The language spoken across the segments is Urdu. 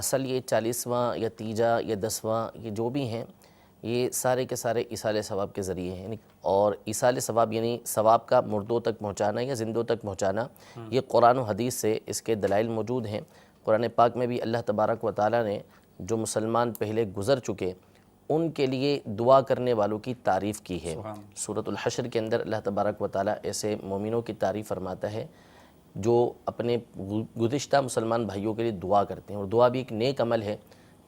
اصل یہ 40واں یا تیجا یا 10واں یہ جو بھی ہیں، یہ سارے کے سارے ایصال ثواب کے ذریعے ہیں، اور ایصال ثواب یعنی ثواب کا مردوں تک پہنچانا یا زندوں تک پہنچانا، یہ قرآن و حدیث سے اس کے دلائل موجود ہیں۔ قرآن پاک میں بھی اللہ تبارک و تعالیٰ نے جو مسلمان پہلے گزر چکے ان کے لیے دعا کرنے والوں کی تعریف کی ہے۔ سورۃ الحشر کے اندر اللہ تبارک و تعالیٰ ایسے مومنوں کی تعریف فرماتا ہے جو اپنے گزشتہ مسلمان بھائیوں کے لیے دعا کرتے ہیں، اور دعا بھی ایک نیک عمل ہے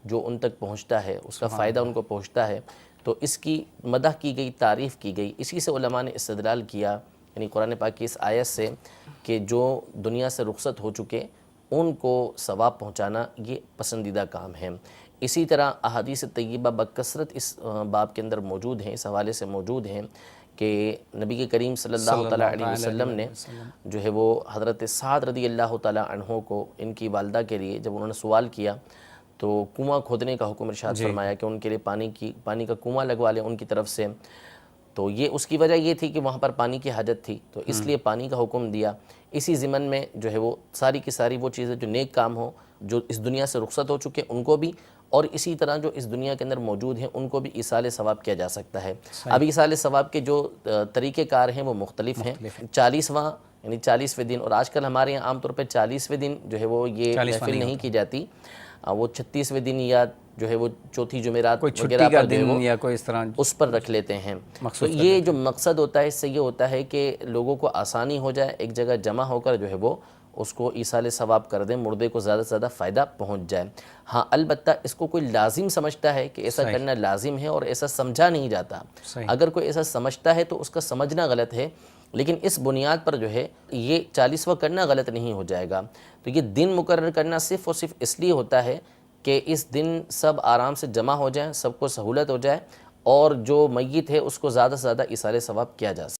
جو ان تک پہنچتا ہے، اس کا فائدہ ان کو پہنچتا ہے، تو اس کی مدح کی گئی، تعریف کی گئی۔ اسی سے علماء نے استدلال کیا، یعنی قرآن پاک کی اس آیت سے، کہ جو دنیا سے رخصت ہو چکے ان کو ثواب پہنچانا یہ پسندیدہ کام ہے۔ اسی طرح احادیث طیبہ بکثرت اس باب کے اندر موجود ہیں، اس حوالے سے موجود ہیں کہ نبی کریم صلی اللہ تعالیٰ علیہ وسلم نے جو ہے وہ حضرت سعد رضی اللہ تعالیٰ عنہ کو ان کی والدہ کے لیے جب انہوں نے سوال کیا تو کنواں کھودنے کا حکم ارشاد فرمایا کہ ان کے لیے پانی کا کنواں لگوا لیں ان کی طرف سے، تو یہ اس کی وجہ یہ تھی کہ وہاں پر پانی کی حاجت تھی، تو اس لیے پانی کا حکم دیا۔ اسی ضمن میں جو ہے وہ ساری کی ساری وہ چیزیں جو نیک کام ہوں، جو اس دنیا سے رخصت ہو چکے ان کو بھی، اور اسی طرح جو اس دنیا کے اندر موجود ہیں ان کو بھی ایصال ثواب کیا جا سکتا ہے۔ اب ایصال ثواب کے جو طریقہ کار ہیں وہ مختلف ہیں۔ 40واں یعنی 40ویں دن، اور آج کل ہمارے یہاں عام طور پہ 40ویں دن جو ہے وہ یہ محفل نہیں کی جاتی، وہ 36ویں دن یا جو ہے وہ چوتھی جمعرات وغیرہ پر جو ہے وہ یا کوئی اس طرح اس پر رکھ لیتے ہیں۔ تو یہ جو مقصد ہوتا ہے اس سے یہ ہوتا ہے کہ لوگوں کو آسانی ہو جائے، ایک جگہ جمع ہو کر جو ہے وہ اس کو ایصال ثواب کر دیں، مردے کو زیادہ سے زیادہ فائدہ پہنچ جائے۔ ہاں البتہ اس کو کوئی لازم سمجھتا ہے کہ ایسا کرنا لازم ہے اور ایسا سمجھا نہیں جاتا۔ اگر کوئی ایسا سمجھتا ہے تو اس کا سمجھنا غلط ہے، لیکن اس بنیاد پر جو ہے یہ 40واں کرنا غلط نہیں ہو جائے گا۔ تو یہ دن مقرر کرنا صرف اور صرف اس لیے ہوتا ہے کہ اس دن سب آرام سے جمع ہو جائیں، سب کو سہولت ہو جائے، اور جو میت ہے اس کو زیادہ سے زیادہ ایصال ثواب کیا جا سکے۔